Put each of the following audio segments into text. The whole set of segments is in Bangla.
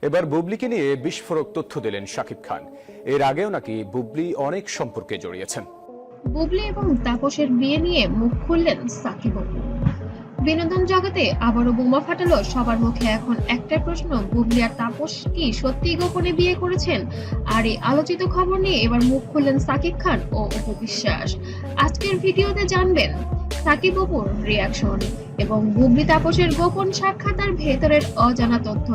এবার বুবলিকে নিয়ে বিস্ফোরক তথ্য দিলেন শাকিব খান। এর আগেও নাকি বুবলি অনেক সম্পর্কে জড়িয়েছেন। বুবলি এবং তাপসের বিয়ে নিয়ে মুখ খুললেন সাকিব অপু। বিনোদন জগতে আবারও বোমা ফাটালো সবার মুখে। এখন একটাই প্রশ্ন, বুবলি আর তাপস কি সত্যিই গোপনে বিয়ে করেছেন? আর এই আলোচিত খবর নিয়ে এবার মুখ খুললেন সাকিব খান ও অপু বিশ্বাস। আজকের ভিডিওতে জানবেন সাকিব অপুর রিয়াকশন এবং বুবলি তাপসের গোপন সাক্ষাৎ আর ভেতরের অজানা তথ্য।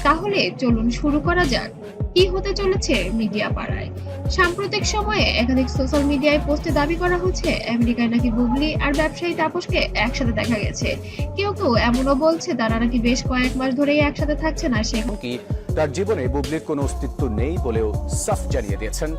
তাহলে চলুন শুরু করা যাক। কি হতে চলেছে মিডিয়া পাড়ায়? সাম্প্রতিক সময়ে একাধিক সোশ্যাল মিডিয়ায় পোস্টে দাবি করা হচ্ছে আমেরিকায় নাকি বুবলি আর ব্যবসায়ী তাপসকে একসাথে দেখা গেছে। কেউ কেউ এমনও বলছে তারা নাকি বেশ কয়েক মাস ধরেই একসাথে থাকছে না। সে কি তার জীবনে বুবলির কোনো অস্তিত্ব নেই বলেও সাফ জানিয়ে দিয়েছেন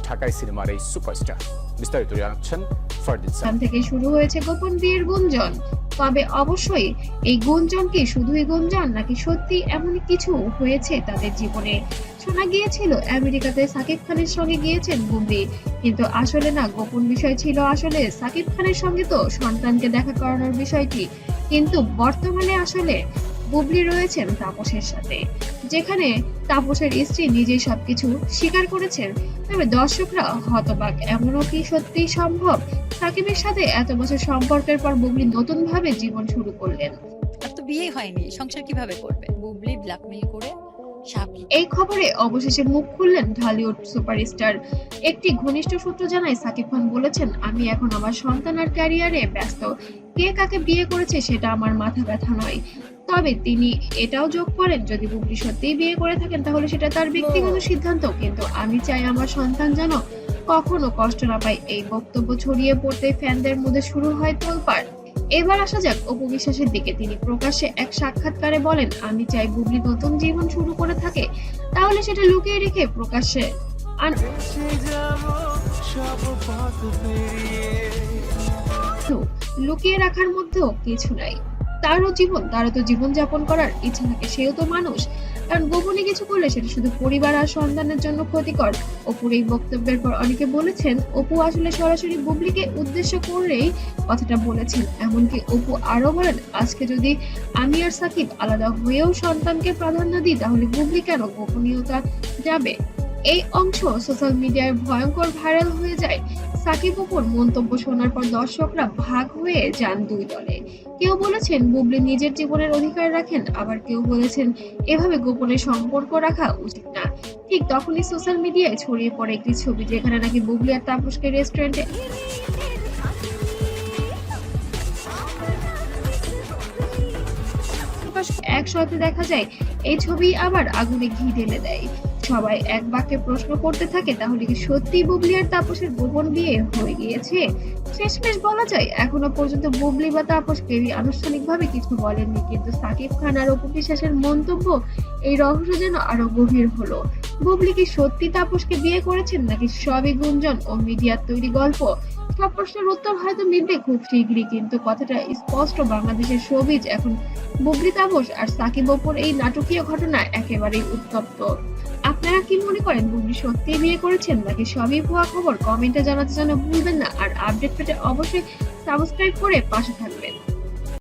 ঢাকাই সিনেমার এই সুপারস্টার। বিস্তারিত জানাচ্ছেন ফারদিন এখান থেকে শুরু হয়েছে গোপন বিয়ের গুঞ্জন। তবে অবশ্যই এই গুঞ্জন কি শুধুই গুঞ্জন নাকি সত্যি এমন কিছু হয়েছে তাদের জীবনে? শোনা গিয়েছিল আমেরিকাতে সাকিব খানের সঙ্গে গিয়েছেন বুবলি, কিন্তু আসলে না, গোপন বিষয় ছিল আসলে সাকিব খানের সঙ্গে তো সন্তানকে দেখা করানোর বিষয়টি। কিন্তু বর্তমানে আসলে বুবলি রয়েছেন তাপসের সাথে, যেখানে তাপসের স্ত্রী নিজেই সবকিছু স্বীকার করেছেন। তবে দর্শকরা হতবাক, এমনও কি সত্যি সম্ভব? সাকিবের সাথে এত বছর সম্পর্কের পর বুবলি নতুন ভাবে জীবন শুরু করলেন। আর তো বিয়ে হয়নি, সংসার কিভাবে করবে? বুবলি ব্ল্যাকমেইল করে এই খবরে অবশেষে মুখ খুললেন ঢালিউড সুপারস্টার। একটি ঘনিষ্ঠ সূত্র জানায় সাকিব খান বলেছেন, আমি এখন আমার সন্তান আর ক্যারিয়ারে ব্যস্ত। কে কাকে বিয়ে করেছে সেটা আমার মাথা ব্যথা নয়। তবে তিনি এটাও যোগ করেন, যদি বুবলি সত্যিই বিয়ে করে থাকেন তাহলে সেটা তার ব্যক্তিগত সিদ্ধান্ত, কিন্তু আমি চাই আমার সন্তান যেন কখনো কষ্ট না পায়। এই বক্তব্য ছড়িয়ে পড়তে ফ্যানদের মধ্যে শুরু হয় তোলপাড়। এবার আসা যাক অপু বিশ্বাসের দিকে। তিনি প্রকাশ্যে এক সাক্ষাৎকারে বলেন, আমি চাই বুবলি নতুন জীবন শুরু করে থাকে, তাহলে সেটা লুকিয়ে রেখে প্রকাশ্যে লুকিয়ে রাখার মধ্যেও কিছু নাই। তারও জীবন, তারও তো জীবন যাপন করার ইচ্ছা থাকে, সেও তো মানুষ। কারণ গোপনে কিছু করলে সেটা শুধু পরিবার আর সন্তানের জন্য ক্ষতিকর। অপুর এই বক্তব্যের পর অনেকে বলেছেন অপু আসলে সরাসরি বুবলিকে উদ্দেশ্য করেই কথাটা বলেছেন। এমনকি অপু আরো বলেন, আজকে যদি আমি আর সাকিব আলাদা হয়েও সন্তানকে প্রাধান্য দিই তাহলে বুবলি কেন গোপনীয়তা যাবে? এই অংশ সোশ্যাল মিডিয়ায় ভয়ঙ্কর ভাইরাল হয়ে যায়। সাকিব অপুর মন্তব্য শোনার পর দর্শকরা ভাগ হয়ে যান দুই দলে। কেউ বলেছেন বুবলি নিজের জীবনের অধিকার রাখেন, আবার কেউ বলেছেন এভাবে গোপনে সম্পর্ক রাখা উচিত না। ঠিক তখনই সোশ্যাল মিডিয়ায় ছড়িয়ে পড়ে একটি ছবি, যেখানে নাকি বুবলি আর তাপসকে রেস্টুরেন্টে একসাথে দেখা যায়। এই ছবি আবার আগুনে ঘি ঢেলে দেয়। সবাই এক বাক্যে প্রশ্ন করতে থাকে, তাহলে কি সত্যি বুবলি আর তাপসের গোপন বিয়ে হয়ে গিয়েছে? শেষমেশ বলা যায় এখনো পর্যন্ত বুবলি বা তাপস কেউই আনুষ্ঠানিকভাবে কিছু বলেননি, কিন্তু সাকিব খান আর অপু বিশ্বাসের মন্তব্য এই রহস্য যেন আরো গভীর হলো। বুবলি কি সত্যি তাপসকে বিয়ে করেছেন নাকি সবই গুঞ্জন ও মিডিয়ার তৈরি গল্প? সব প্রশ্নের উত্তর হয়তো মিলবে খুব শীঘ্রই, কিন্তু কথাটা স্পষ্ট, বাংলাদেশের শোবিজ এখন বুবলি তাপস আর সাকিব অপুর এই নাটকীয় ঘটনা একেবারেই উত্তপ্ত। আপনারা কি মনে করেন, বুবলি সত্যিই বিয়ে করেছেন নাকি সবই ভুয়া খবর? কমেন্টে জানাতে যেন ভুলবেন না। আর আপডেট পেতে অবশ্যই সাবস্ক্রাইব করে পাশে থাকবেন।